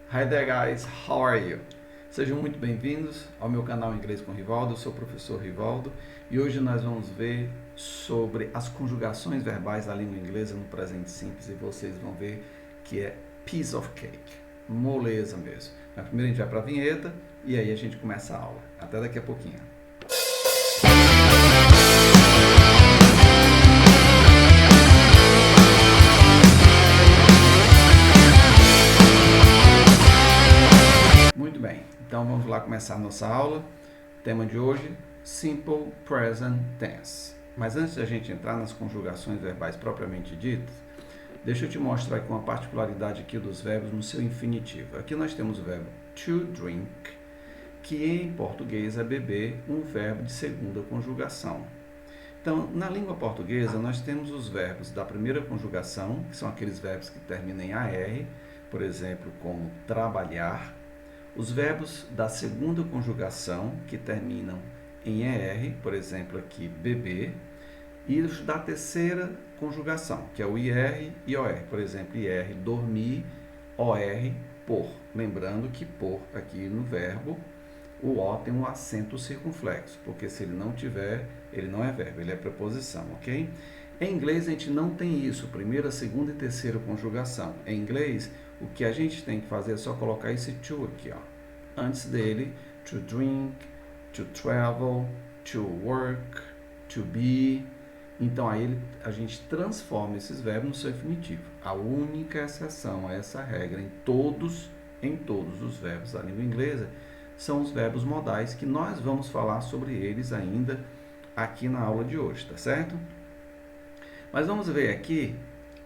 Hi there guys, how are you? Sejam muito bem-vindos ao meu canal Inglês com Rivaldo. Eu sou o professor Rivaldo e hoje nós vamos ver sobre as conjugações verbais da língua inglesa no presente simples e vocês vão ver que é piece of cake, moleza mesmo. Mas primeiro a gente vai para a vinheta e aí a gente começa a aula. Até daqui a pouquinho. Muito bem, então vamos lá começar a nossa aula. Tema de hoje, Simple Present Tense. Mas antes de a gente entrar nas conjugações verbais propriamente ditas, deixa eu te mostrar aqui uma particularidade aqui dos verbos no seu infinitivo. Aqui nós temos o verbo to drink, que em português é beber, um verbo de segunda conjugação. Então, na língua portuguesa, nós temos os verbos da primeira conjugação, que são aqueles verbos que terminam em AR, por exemplo, como trabalhar. Os verbos da segunda conjugação, que terminam em ER, por exemplo, aqui, beber. E os da terceira conjugação, que é o IR e OR. Por exemplo, IR, dormir, OR, por. Lembrando que por, aqui no verbo, o O tem um acento circunflexo, porque se ele não tiver, ele não é verbo, ele é preposição, ok? Em inglês, a gente não tem isso, primeira, segunda e terceira conjugação. Em inglês, o que a gente tem que fazer é só colocar esse to aqui, ó. Antes dele, to drink, to travel, to work, to be. Então, aí a gente transforma esses verbos no seu infinitivo. A única exceção a essa regra em todos os verbos da língua inglesa são os verbos modais, que nós vamos falar sobre eles ainda aqui na aula de hoje, tá certo? Mas vamos ver aqui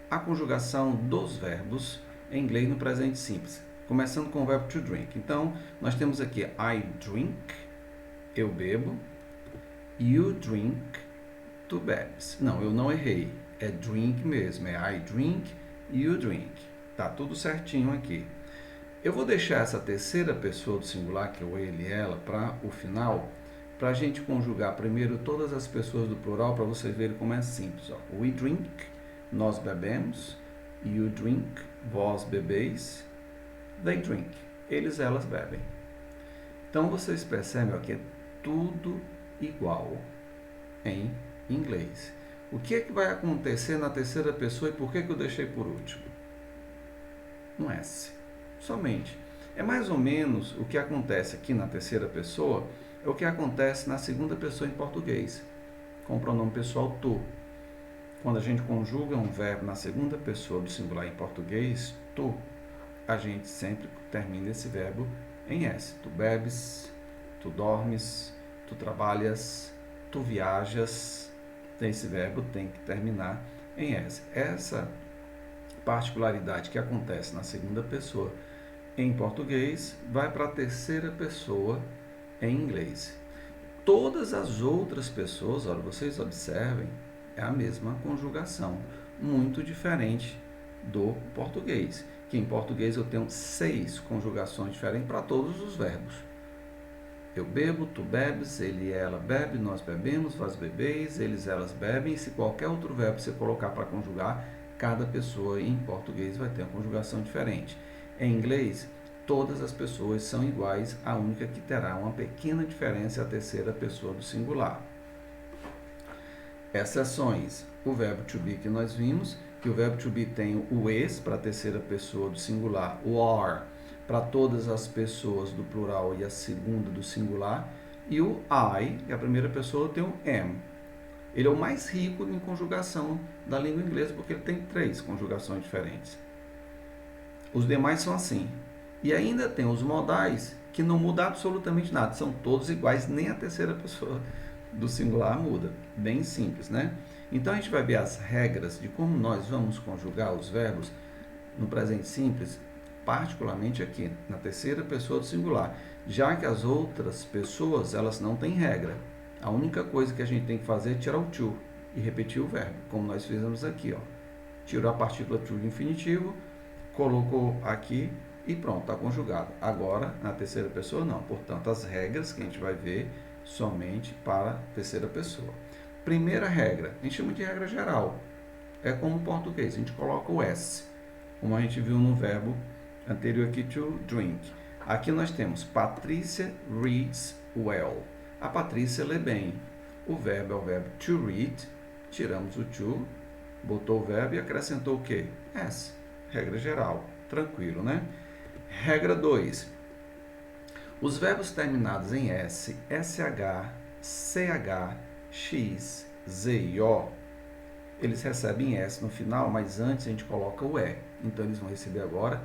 a conjugação dos verbos em inglês no presente simples, começando com o verbo to drink. Então, nós temos aqui I drink, eu bebo, you drink, tu bebes. Não, eu não errei, é drink mesmo, é I drink, you drink. Tá tudo certinho aqui. Eu vou deixar essa terceira pessoa do singular, que é o ele e ela, para o final, para a gente conjugar primeiro todas as pessoas do plural, para vocês verem como é simples. Ó. We drink, nós bebemos. You drink, vós bebeis. They drink, eles, elas bebem. Então, vocês percebem ó, que é tudo igual em inglês. O que é que vai acontecer na terceira pessoa e por que eu deixei por último? Um S. Somente. É mais ou menos o que acontece aqui na terceira pessoa, é o que acontece na segunda pessoa em português, com o pronome pessoal tu. Quando a gente conjuga um verbo na segunda pessoa do singular em português, tu, a gente sempre termina esse verbo em S. Tu bebes, tu dormes, tu trabalhas, tu viajas. Esse verbo tem que terminar em S. Essa particularidade que acontece na segunda pessoa em português vai para a terceira pessoa em inglês. Todas as outras pessoas, olha, vocês observem, é a mesma conjugação, muito diferente do português, que em português eu tenho 6 conjugações diferentes para todos os verbos. Eu bebo, tu bebes, ele e ela bebe, nós bebemos, vós bebeis, eles e elas bebem. E se qualquer outro verbo você colocar para conjugar, cada pessoa em português vai ter uma conjugação diferente. Em inglês, todas as pessoas são iguais, a única que terá uma pequena diferença é a terceira pessoa do singular. Exceções, o verbo to be que nós vimos, que o verbo to be tem o is para a terceira pessoa do singular, o are para todas as pessoas do plural e a segunda do singular, e o I, que é a primeira pessoa, tem o am. Ele é o mais rico em conjugação da língua inglesa, porque ele tem 3 conjugações diferentes. Os demais são assim. E ainda tem os modais, que não muda absolutamente nada, são todos iguais, nem a terceira pessoa do singular muda. Bem simples, né? Então, a gente vai ver as regras de como nós vamos conjugar os verbos no presente simples, particularmente aqui, na terceira pessoa do singular, já que as outras pessoas, elas não têm regra. A única coisa que a gente tem que fazer é tirar o to e repetir o verbo, como nós fizemos aqui, ó. Tirou a partícula to de infinitivo, colocou aqui e pronto, está conjugado. Agora, na terceira pessoa, não. Portanto, as regras que a gente vai ver somente para a terceira pessoa. Primeira regra, a gente chama de regra geral. É como o português, a gente coloca o S, como a gente viu no verbo Anterior aqui to drink. Aqui nós temos Patrícia reads well. A Patrícia lê bem. O verbo é o verbo to read. Tiramos o to, botou o verbo e acrescentou o quê? S. Regra geral. Tranquilo, né? Regra 2. Os verbos terminados em S, SH, CH, X, Z e O, eles recebem S no final, mas antes a gente coloca o E. Então, eles vão receber agora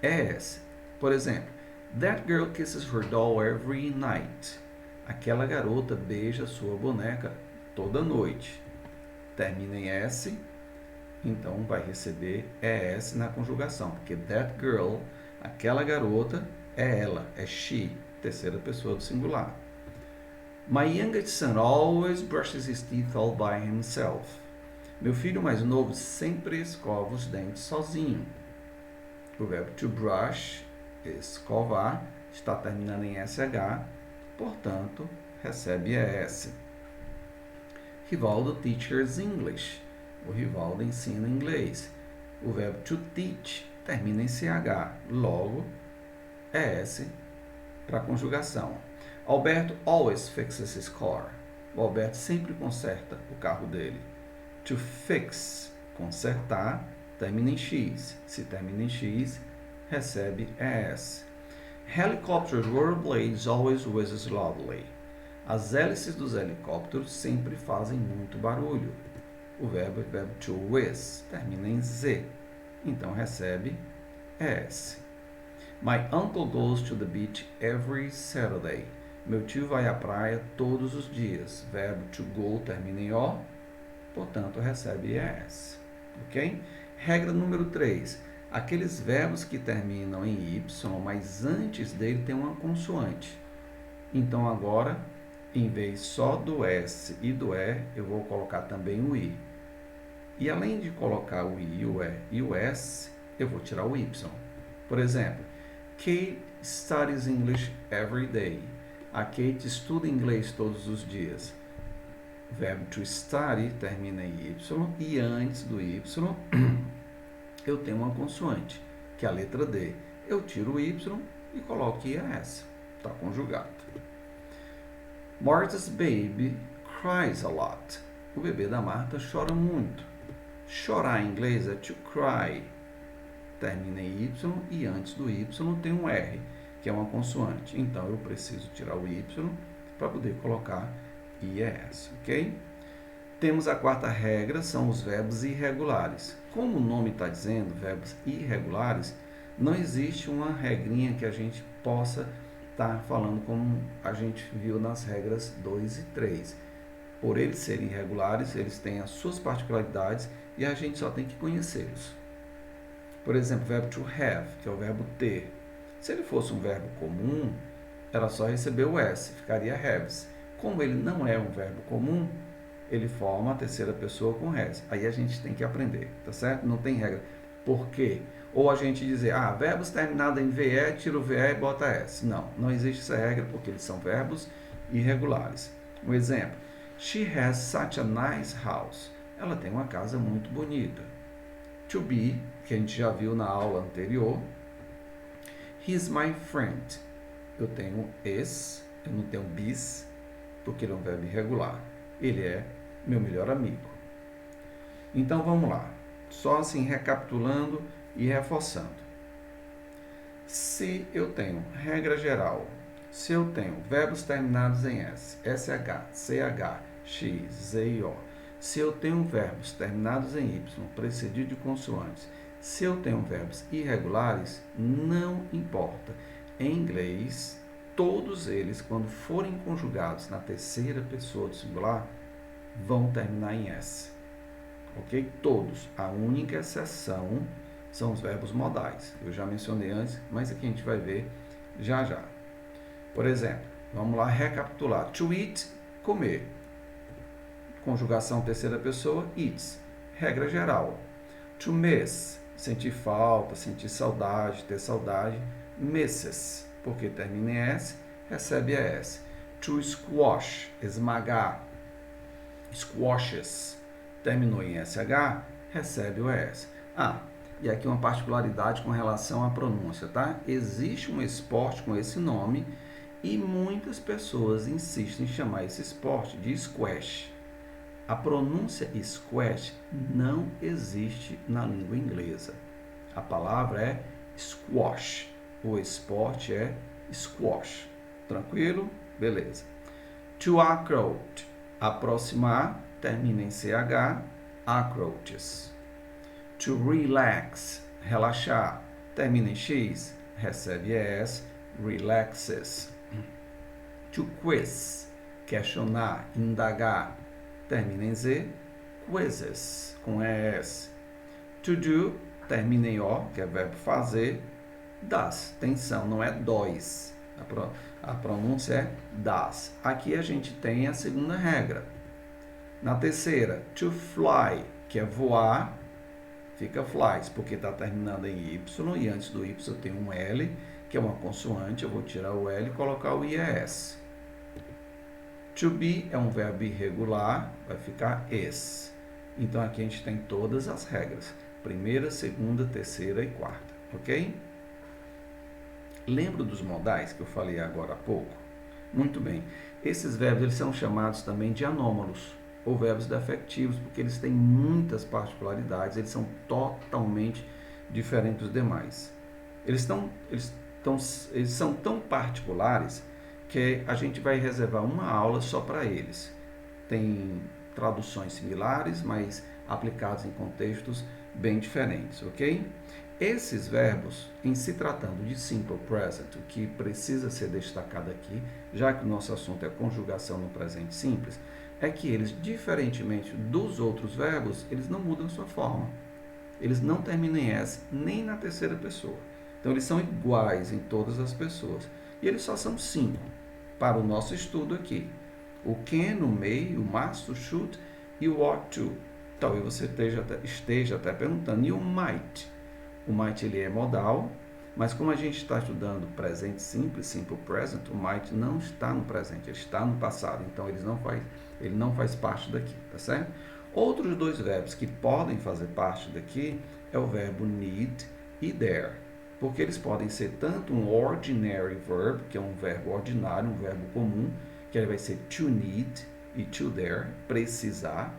ES. Por exemplo, That girl kisses her doll every night. Aquela garota beija sua boneca toda noite. Termina em S, então vai receber ES na conjugação, porque that girl, aquela garota, é ela, é she, terceira pessoa do singular. My youngest son always brushes his teeth all by himself. Meu filho mais novo sempre escova os dentes sozinho. O verbo to brush, escovar, está terminando em SH, portanto, recebe ES. Rivaldo teaches English. O Rivaldo ensina inglês. O verbo to teach termina em CH, logo, ES para conjugação. Alberto always fixes his car. O Alberto sempre conserta o carro dele. To fix, consertar, termina em X. Se termina em X, recebe ES. Helicopters rollerblades always whizzes loudly. As hélices dos helicópteros sempre fazem muito barulho. O verbo to whiz termina em Z. Então recebe ES. My uncle goes to the beach every Saturday. Meu tio vai à praia todos os dias. Verbo to go termina em O, portanto recebe ES. Ok? Regra número 3. Aqueles verbos que terminam em Y, mas antes dele tem uma consoante. Então agora, em vez só do S e do E, eu vou colocar também o I. E além de colocar o I, o E e o S, eu vou tirar o Y. Por exemplo, Kate studies English every day. A Kate estuda inglês todos os dias. O verbo to study termina em Y e antes do Y eu tenho uma consoante, que é a letra D. Eu tiro o Y e coloco IS. Está conjugado. Martha's baby cries a lot. O bebê da Marta chora muito. Chorar em inglês é to cry. Termina em Y e antes do Y tem um R, que é uma consoante. Então, eu preciso tirar o Y para poder colocar IES, ok? Temos a quarta regra, são os verbos irregulares. Como o nome está dizendo, verbos irregulares, não existe uma regrinha que a gente possa estar falando como a gente viu nas regras 2 e 3. Por eles serem irregulares, eles têm as suas particularidades e a gente só tem que conhecê-los. Por exemplo, o verbo to have, que é o verbo ter. Se ele fosse um verbo comum, era só receber o S, ficaria haves. Como ele não é um verbo comum, ele forma a terceira pessoa com has. Aí a gente tem que aprender, tá certo? Não tem regra. Por quê? Ou a gente dizer, verbos terminados em VE, tira o VE e bota S. Não, não existe essa regra porque eles são verbos irregulares. Um exemplo, she has such a nice house. Ela tem uma casa muito bonita. To be, que a gente já viu na aula anterior. He's my friend. Eu tenho is, eu não tenho bis, porque ele é um verbo irregular. Ele é meu melhor amigo. Então vamos lá. Só assim recapitulando e reforçando. Se eu tenho, regra geral, se eu tenho verbos terminados em S, SH, CH, X, Z e O, se eu tenho verbos terminados em Y, precedido de consoantes, se eu tenho verbos irregulares, não importa. Em inglês, todos eles, quando forem conjugados na terceira pessoa do singular, vão terminar em S. Ok? Todos. A única exceção são os verbos modais. Eu já mencionei antes, mas aqui a gente vai ver já já. Por exemplo, vamos lá recapitular. To eat, comer. Conjugação terceira pessoa, eats. Regra geral. To miss, sentir falta, sentir saudade, ter saudade. Misses, porque termina em S, recebe a S. To squash, esmagar. Squashes, terminou em SH, recebe o S. E aqui uma particularidade com relação à pronúncia, tá? Existe um esporte com esse nome e muitas pessoas insistem em chamar esse esporte de squash. A pronúncia squash não existe na língua inglesa. A palavra é squash. O esporte é squash. Tranquilo? Beleza. To approach. Aproximar, termina em CH, approaches. To relax, relaxar, termina em X, recebe ES, relaxes. To quiz, questionar, indagar, termina em Z, quizzes, com ES. To do, termina em O, que é verbo fazer, does, atenção, não é dois. A pronúncia é does. Aqui a gente tem a segunda regra. Na terceira, to fly, que é voar, fica flies, porque está terminando em Y, e antes do Y tem um L, que é uma consoante, eu vou tirar o L e colocar o IES. To be é um verbo irregular, vai ficar is. Então aqui a gente tem todas as regras, primeira, segunda, terceira e quarta, ok? Lembra dos modais que eu falei agora há pouco? Muito bem, esses verbos eles são chamados também de anômalos, ou verbos defectivos, porque eles têm muitas particularidades, eles são totalmente diferentes dos demais. Eles são tão particulares que a gente vai reservar uma aula só para eles. Tem traduções similares, mas aplicados em contextos bem diferentes, ok? Esses verbos, em se tratando de simple present, o que precisa ser destacado aqui, já que o nosso assunto é conjugação no presente simples, é que eles, diferentemente dos outros verbos, eles não mudam sua forma. Eles não terminam em S nem na terceira pessoa. Então, eles são iguais em todas as pessoas. E eles só são 5 para o nosso estudo aqui. O can, o may, o must, o should e o ought to. Talvez você esteja até perguntando, e o might? O might ele é modal, mas como a gente está estudando presente simples, simple present, o might não está no presente, ele está no passado. Então, ele não faz parte daqui, tá certo? Outros dois verbos que podem fazer parte daqui é o verbo need e there, porque eles podem ser tanto um ordinary verb, que é um verbo ordinário, um verbo comum, que ele vai ser to need e to there, precisar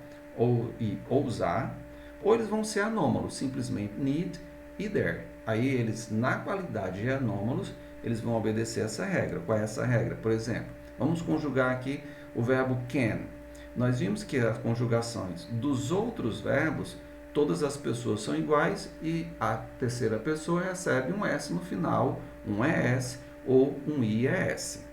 e ousar, ou eles vão ser anômalos, simplesmente need e there. Aí eles, na qualidade de anômalos, eles vão obedecer essa regra. Qual é essa regra? Por exemplo, vamos conjugar aqui o verbo can. Nós vimos que as conjugações dos outros verbos, todas as pessoas são iguais e a terceira pessoa recebe um S no final, um ES ou um IES.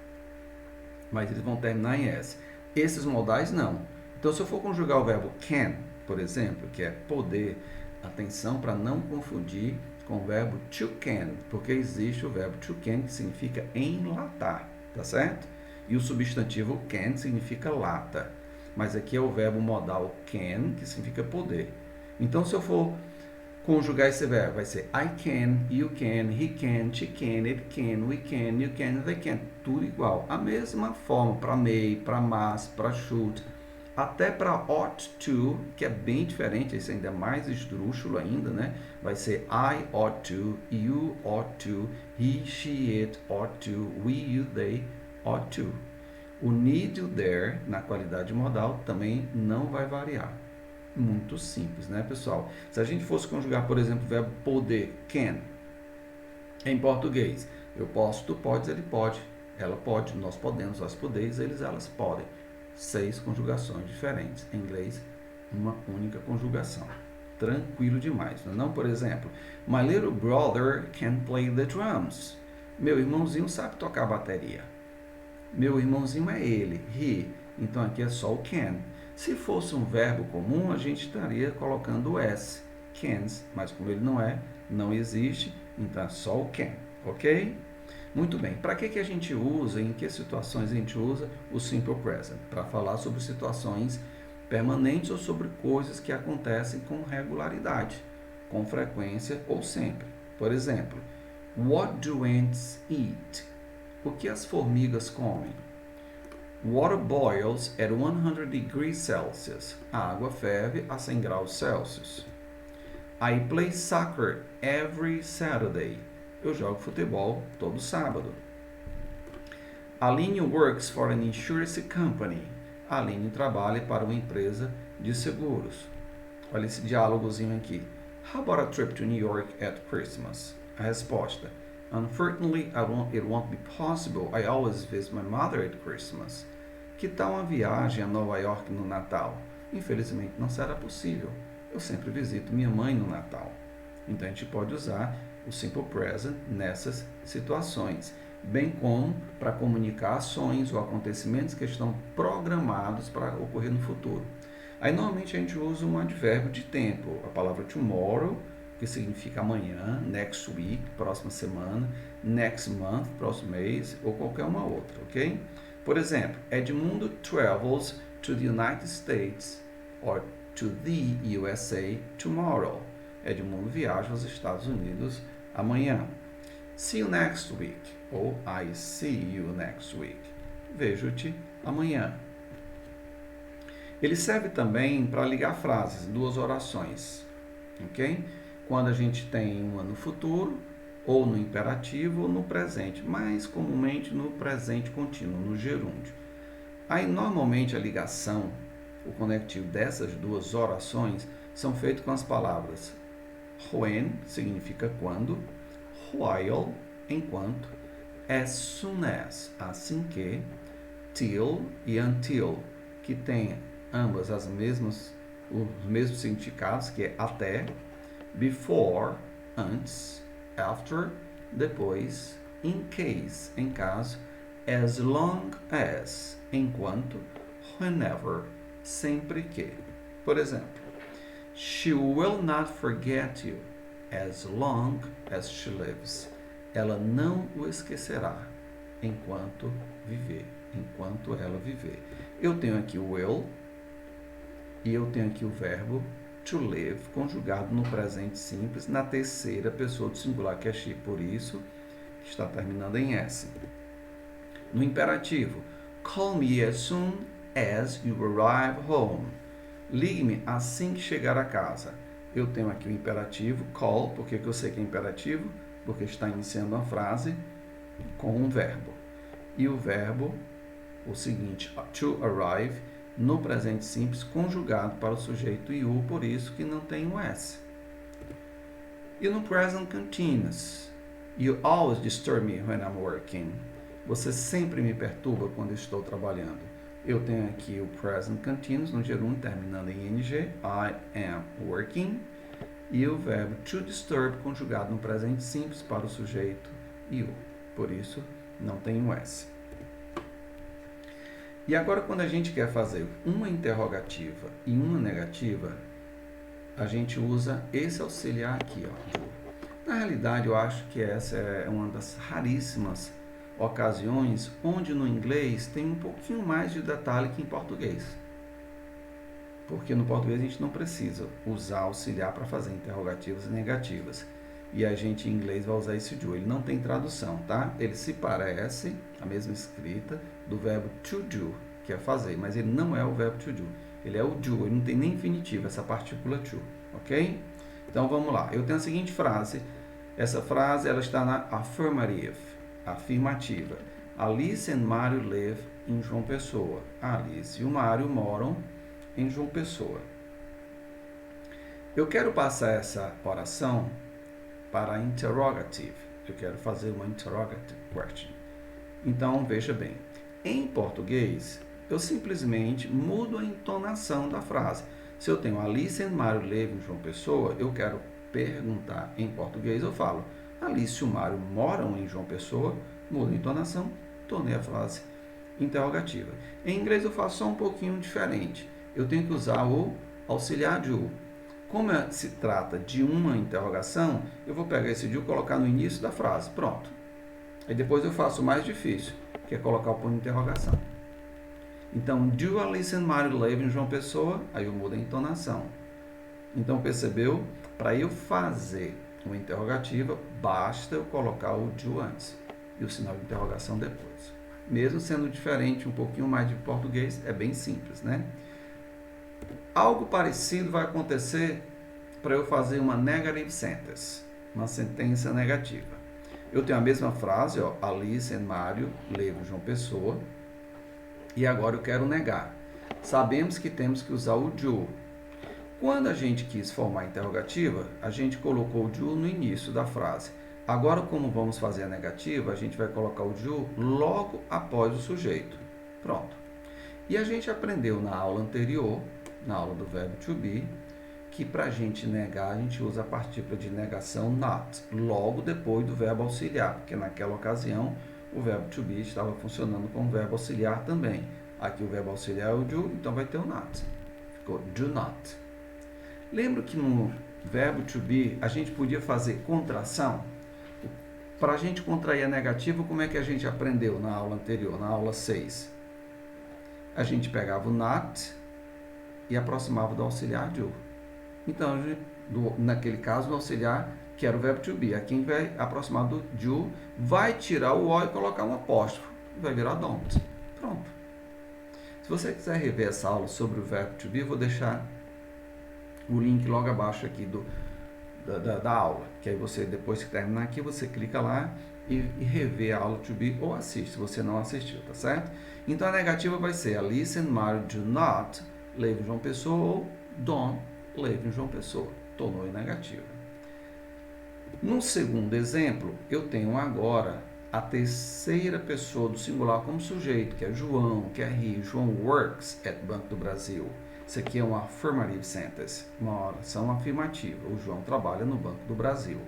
Mas eles vão terminar em S. Esses modais não. Então, se eu for conjugar o verbo can, por exemplo, que é poder, atenção para não confundir com o verbo to can, porque existe o verbo to can que significa enlatar, tá certo? E o substantivo can significa lata. Mas aqui é o verbo modal can, que significa poder. Então, se eu for conjugar esse verbo, vai ser I can, you can, he can, she can, it can, we can, you can, they can. Tudo igual. A mesma forma para may, para must, para should, até para ought to, que é bem diferente, esse ainda é mais esdrúxulo ainda, né? Vai ser I ought to, you ought to, he, she, it ought to, we, you, they ought to. O need e o there, na qualidade modal, também não vai variar. Muito simples, né, pessoal? Se a gente fosse conjugar, por exemplo, o verbo poder, can, em português, eu posso, tu podes, ele pode, ela pode, nós podemos, nós podeis, elas podem. 6 conjugações diferentes. Em inglês, uma única conjugação. Tranquilo demais, não é não? Por exemplo, my little brother can play the drums. Meu irmãozinho sabe tocar bateria. Meu irmãozinho é ele, he. Então aqui é só o can. Se fosse um verbo comum, a gente estaria colocando o S, cans, mas como ele não é, não existe, então é só o can, ok? Muito bem, para que a gente usa, em que situações a gente usa o simple present? Para falar sobre situações permanentes ou sobre coisas que acontecem com regularidade, com frequência ou sempre. Por exemplo, what do ants eat? O que as formigas comem? Water boils at 100 degrees Celsius. A água ferve a 100 graus Celsius. I play soccer every Saturday. Eu jogo futebol todo sábado. Aline works for an insurance company. Aline trabalha para uma empresa de seguros. Olha esse diálogozinho aqui. How about a trip to New York at Christmas? A resposta. Unfortunately, it won't be possible. I always visit my mother at Christmas. Que tal uma viagem a Nova York no Natal? Infelizmente, não será possível. Eu sempre visito minha mãe no Natal. Então, a gente pode usar o Simple Present nessas situações, bem como para comunicar ações ou acontecimentos que estão programados para ocorrer no futuro. Aí, normalmente, a gente usa um advérbio de tempo, a palavra tomorrow, que significa amanhã, next week, próxima semana, next month, próximo mês, ou qualquer uma outra, ok? Por exemplo, Edmundo travels to the United States or to the USA tomorrow. Edmundo viaja aos Estados Unidos amanhã. See you next week, ou I see you next week. Vejo-te amanhã. Ele serve também para ligar frases, duas orações, ok? Quando a gente tem uma no futuro, ou no imperativo, ou no presente, mais comumente no presente contínuo, no gerúndio. Aí, normalmente, a ligação, o conectivo dessas duas orações, são feitos com as palavras when, significa quando, while, enquanto, as soon as, assim que, till e until, que tem ambas os mesmos significados, que é até, before, antes, after, depois, in case, em caso, as long as, enquanto, whenever, sempre que. Por exemplo, she will not forget you as long as she lives. Ela não o esquecerá enquanto ela viver. Eu tenho aqui o will e eu tenho aqui o verbo to live, conjugado no presente simples, na terceira pessoa do singular, que é she, por isso está terminando em S. No imperativo, call me as soon as you arrive home. Ligue-me assim que chegar a casa. Eu tenho aqui o imperativo, call, porque eu sei que é imperativo, porque está iniciando a frase com um verbo. E o verbo, o seguinte, to arrive, no presente simples, conjugado para o sujeito you, por isso que não tem o S. E no present continuous, you always disturb me when I'm working. Você sempre me perturba quando estou trabalhando. Eu tenho aqui o present continuous no gerúndio terminando em ing, I am working, e o verbo to disturb conjugado no presente simples para o sujeito you. Por isso não tem o S. E agora, quando a gente quer fazer uma interrogativa e uma negativa, a gente usa esse auxiliar aqui, ó. Na realidade, eu acho que essa é uma das raríssimas ocasiões onde no inglês tem um pouquinho mais de detalhe que em português. Porque no português a gente não precisa usar auxiliar para fazer interrogativas e negativas. E a gente em inglês vai usar esse do. Ele não tem tradução, tá? Ele se parece, a mesma escrita, do verbo to do, que é fazer, mas ele não é o verbo to do. Ele é o do, ele não tem nem infinitivo, essa partícula to, ok? Então vamos lá. Eu tenho a seguinte frase. Essa frase ela está na affirmative, afirmativa. Alice and Mário live em João Pessoa. A Alice e o Mário moram em João Pessoa. Eu quero passar essa oração para interrogative. Eu quero fazer uma interrogative question. Então, veja bem. Em português, eu simplesmente mudo a entonação da frase. Se eu tenho Alice and Mário live em João Pessoa, eu quero perguntar em português, eu falo Alice e o Mário moram em João Pessoa, mudo a entonação, tornei a frase interrogativa. Em inglês eu faço só um pouquinho diferente. Eu tenho que usar o auxiliar do. Como se trata de uma interrogação, eu vou pegar esse do e colocar no início da frase. Pronto. Aí depois eu faço o mais difícil, que é colocar o ponto de interrogação. Então, do Alice and Mário live em João Pessoa? Aí eu mudo a entonação. Então, percebeu? Para eu fazer uma interrogativa, basta eu colocar o do antes e o sinal de interrogação depois. Mesmo sendo diferente um pouquinho mais de português, é bem simples, né? Algo parecido vai acontecer para eu fazer uma negative sentence, uma sentença negativa. Eu tenho a mesma frase, ó, Alice e Mário levam João Pessoa, e agora eu quero negar. Sabemos que temos que usar o do. Quando a gente quis formar a interrogativa, a gente colocou o do no início da frase. Agora, como vamos fazer a negativa, a gente vai colocar o do logo após o sujeito. Pronto. E a gente aprendeu na aula anterior, na aula do verbo to be, que para a gente negar, a gente usa a partícula de negação not, logo depois do verbo auxiliar, porque naquela ocasião o verbo to be estava funcionando como verbo auxiliar também. Aqui o verbo auxiliar é o do, então vai ter o not. Ficou do not. Lembra que no verbo to be a gente podia fazer contração? Para a gente contrair a negativa, como é que a gente aprendeu na aula anterior, na aula 6? A gente pegava o not e aproximava do auxiliar do. Então, naquele caso, o auxiliar, que era o verbo to be, aqui a gente vai aproximar do do, vai tirar o o e colocar um apóstrofo, vai virar don't. Pronto. Se você quiser rever essa aula sobre o verbo to be, eu vou deixar o link logo abaixo aqui da aula, que aí você, depois que terminar aqui, você clica lá e revê a aula to be ou assiste, se você não assistiu, tá certo? Então a negativa vai ser Alice and Mário do not levam João Pessoa ou don't levam João Pessoa. Tornou em negativa. No segundo exemplo, eu tenho agora a terceira pessoa do singular como sujeito, que é João, que é he. João works at Banco do Brasil. Isso aqui é uma affirmative sentence, uma oração afirmativa. O João trabalha no Banco do Brasil.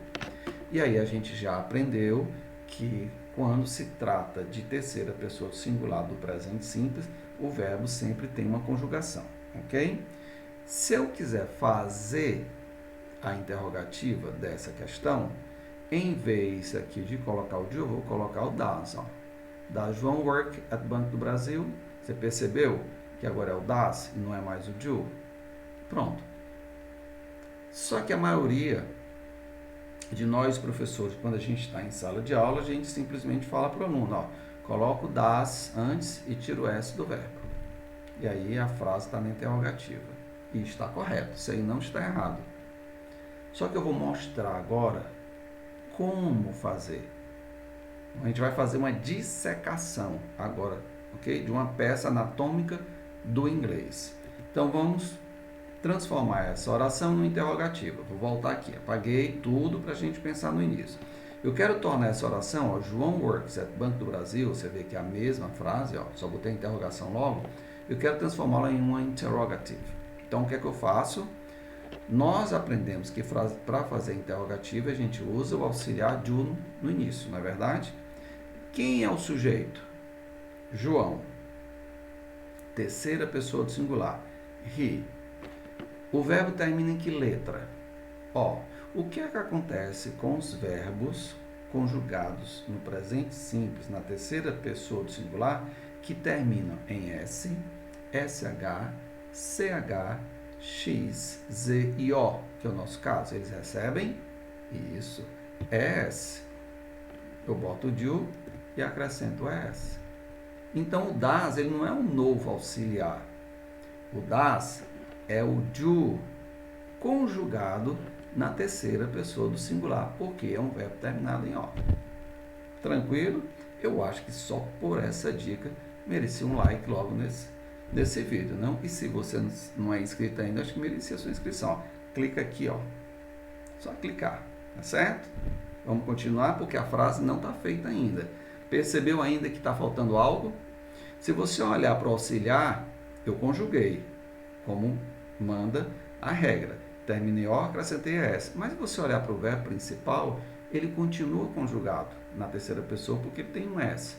E aí a gente já aprendeu que quando se trata de terceira pessoa do singular do presente simples, o verbo sempre tem uma conjugação, ok? Se eu quiser fazer a interrogativa dessa questão, em vez aqui de colocar o do, eu vou colocar o does. Ó. Does João work at Banco do Brasil? Você percebeu que agora é o does e não é mais o do? Pronto. Só que a maioria de nós, professores, quando a gente está em sala de aula, a gente simplesmente fala para o aluno, ó, coloca o does antes e tira o S do verbo. E aí a frase está na interrogativa. E está correto, isso aí não está errado. Só que eu vou mostrar agora como fazer. A gente vai fazer uma dissecação agora, ok? De uma peça anatômica do inglês. Então vamos transformar essa oração numa interrogativa. Vou voltar aqui, apaguei tudo para a gente pensar no início. Eu quero tornar essa oração, ó, João works at Banco do Brasil, você vê que é a mesma frase, ó, só botei a interrogação logo. Eu quero transformá-la em uma interrogative. Então, o que é que eu faço? Nós aprendemos que para fazer interrogativa a gente usa o auxiliar do no início, não é verdade? Quem é o sujeito? João. Terceira pessoa do singular. He. O verbo termina em que letra? Ó. O que é que acontece com os verbos conjugados no presente simples, na terceira pessoa do singular, que terminam em S, SH, CH, X, Z e O, que é o nosso caso. Eles recebem isso, ES. Eu boto o do e acrescento o ES. Então o das, ele não é um novo auxiliar. O das é o do conjugado na terceira pessoa do singular, porque é um verbo terminado em O. Tranquilo? Eu acho que só por essa dica merecia um like logo nesse vídeo, não? E se você não é inscrito ainda, acho que merecia a sua inscrição. Ó. Clica aqui, ó. Só clicar, tá certo? Vamos continuar porque a frase não está feita ainda. Percebeu ainda que está faltando algo? Se você olhar para o auxiliar, eu conjuguei, como manda a regra. Terminei O, acrescentei S. Mas se você olhar para o verbo principal, ele continua conjugado na terceira pessoa porque ele tem um S.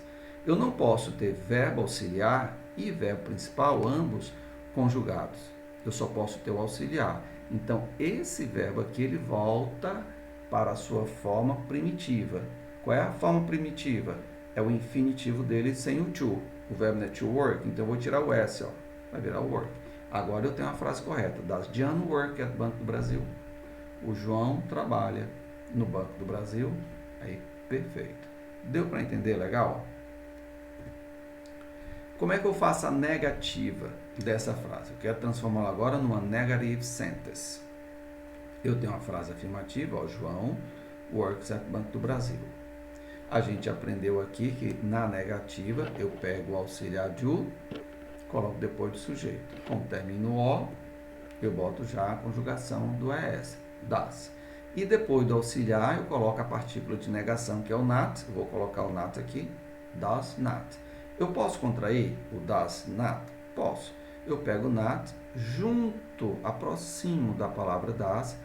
Eu não posso ter verbo auxiliar e verbo principal, ambos conjugados. Eu só posso ter o auxiliar. Então, esse verbo aqui, ele volta para a sua forma primitiva. Qual é a forma primitiva? É o infinitivo dele sem o to. O verbo é to work, então eu vou tirar o S, ó. Vai virar work. Agora eu tenho a frase correta. Does John work at Banco do Brasil? O João trabalha no Banco do Brasil. Aí, perfeito. Deu para entender legal? Como é que eu faço a negativa dessa frase? Eu quero transformá-la agora numa negative sentence. Eu tenho uma frase afirmativa, ó, João works at Banco do Brasil. A gente aprendeu aqui que na negativa eu pego o auxiliar do, coloco depois do sujeito. Como termina o O, eu boto já a conjugação do ES, das. E depois do auxiliar eu coloco a partícula de negação, que é o not. Vou colocar o not aqui, does not. Eu posso contrair o does not? Posso. Eu pego o not, junto, aproximo da palavra does,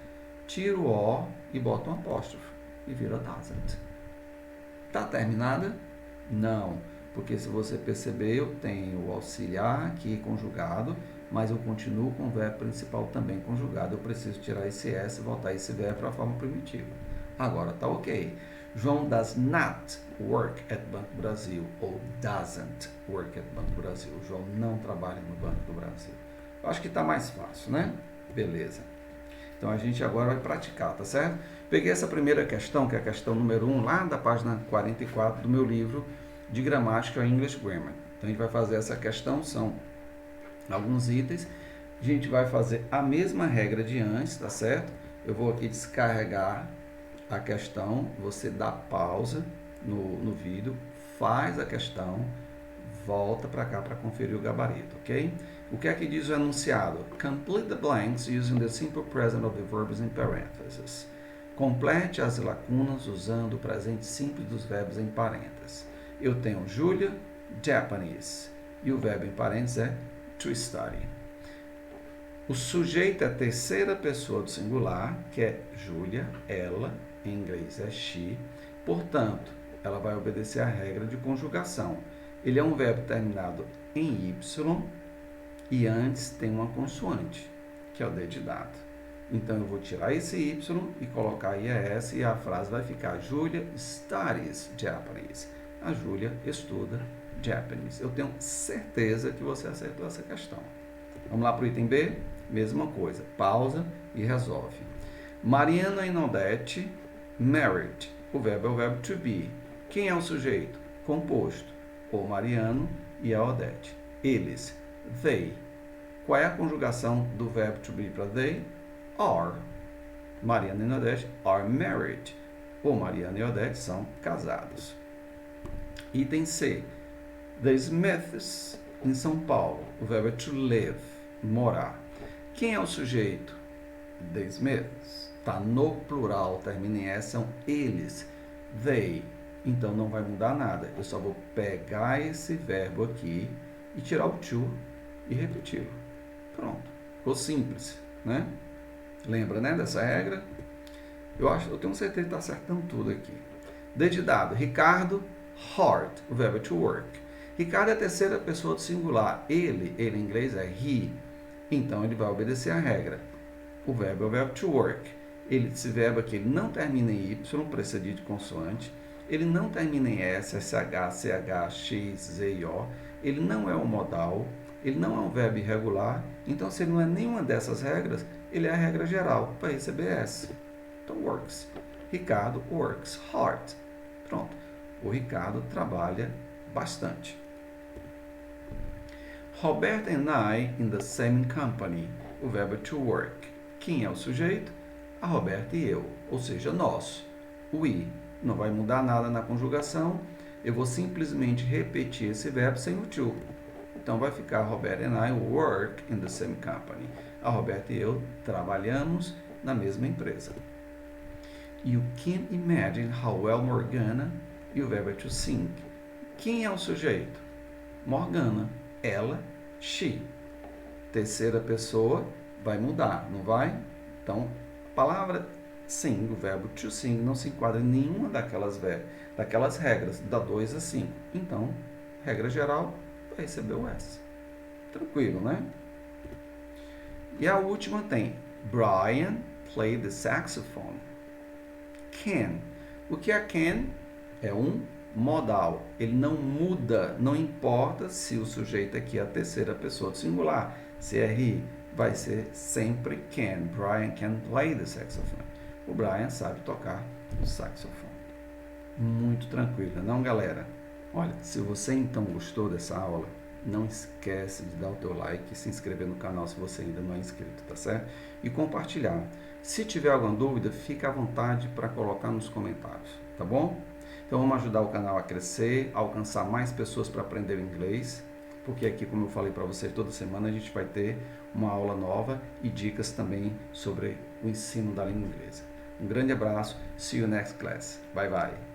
tiro o O e boto um apóstrofo. E vira doesn't. Está terminada? Não, porque se você perceber, eu tenho o auxiliar aqui conjugado, mas eu continuo com o verbo principal também conjugado. Eu preciso tirar esse S e voltar esse verbo para a forma primitiva. Agora está ok. João does not work at Banco do Brasil ou doesn't work at Banco do Brasil. João não trabalha no Banco do Brasil. Eu acho que está mais fácil, né? Beleza. Então a gente agora vai praticar, tá certo? Peguei essa primeira questão, que é a questão número 1, lá da página 44 do meu livro de gramática English Grammar. Então a gente vai fazer essa questão, são alguns itens. A gente vai fazer a mesma regra de antes, tá certo? Eu vou aqui descarregar a questão, você dá pausa no vídeo, faz a questão, volta para cá para conferir o gabarito, ok? O que é que diz o enunciado? Complete the blanks using the simple present of the verbs in parentheses. Complete as lacunas usando o presente simples dos verbos em parênteses. Eu tenho Julia, Japanese, e o verbo em parênteses é to study. O sujeito é a terceira pessoa do singular, que é Julia, ela, em inglês é she, portanto, ela vai obedecer à regra de conjugação. Ele é um verbo terminado em Y e antes tem uma consoante, que é o dedidado. Então, eu vou tirar esse Y e colocar IES e a frase vai ficar Julia studies Japanese. A Julia estuda Japanese. Eu tenho certeza que você acertou essa questão. Vamos lá para o item B? Mesma coisa. Pausa e resolve. Mariana e Odete married. O verbo é o verbo to be. Quem é o sujeito? Composto. O Mariano e a Odete. Eles. They. Qual é a conjugação do verbo to be para they? Are. Mariana e Odete are married. O Mariana e Odete são casados. Item C. The Smiths, em São Paulo. O verbo é to live, morar. Quem é o sujeito? The Smiths. Está no plural, termina em S, são eles. They. Então não vai mudar nada. Eu só vou pegar esse verbo aqui e tirar o to e repeti-lo. Pronto. Ficou simples, né? Lembra, né, dessa regra? Eu tenho certeza que está acertando tudo aqui. Dedidado. Ricardo, hard. O verbo é to work. Ricardo é a terceira pessoa do singular. Ele em inglês é he. Então ele vai obedecer à regra. O verbo é o verbo to work. Esse verbo aqui ele não termina em Y, precedido de consoante. Ele não termina em S, SH, CH, X, Z e O. Ele não é um modal. Ele não é um verbo irregular. Então, se ele não é nenhuma dessas regras, ele é a regra geral para receber S. Então, works. Ricardo works hard. Pronto. O Ricardo trabalha bastante. Roberta and I in the same company. O verbo to work. Quem é o sujeito? A Roberta e eu, ou seja, nós. We. Não vai mudar nada na conjugação. Eu vou simplesmente repetir esse verbo sem o to. Então vai ficar Roberta and I work in the same company. A Roberta e eu trabalhamos na mesma empresa. You can imagine how well Morgana, e o verbo é to sing. Quem é o sujeito? Morgana. Ela, she. Terceira pessoa vai mudar, não vai? Então, a palavra sing, o verbo to sing, não se enquadra em nenhuma daquelas regras, da 2 a 5. Então, regra geral, vai receber o S. Tranquilo, né? E a última tem Brian play the saxophone. Can. O que é can? É um modal. Ele não muda, não importa se o sujeito aqui é a terceira pessoa do singular. Se é he, vai ser sempre can. Brian can play the saxophone. O Brian sabe tocar o saxofone. Muito tranquilo, não, galera? Olha, se você então gostou dessa aula, não esquece de dar o teu like e se inscrever no canal se você ainda não é inscrito, tá certo? E compartilhar. Se tiver alguma dúvida, fique à vontade para colocar nos comentários, tá bom? Então vamos ajudar o canal a crescer, a alcançar mais pessoas para aprender inglês, porque aqui, como eu falei para vocês, toda semana a gente vai ter uma aula nova e dicas também sobre o ensino da língua inglesa. Um grande abraço, see you next class. Bye bye.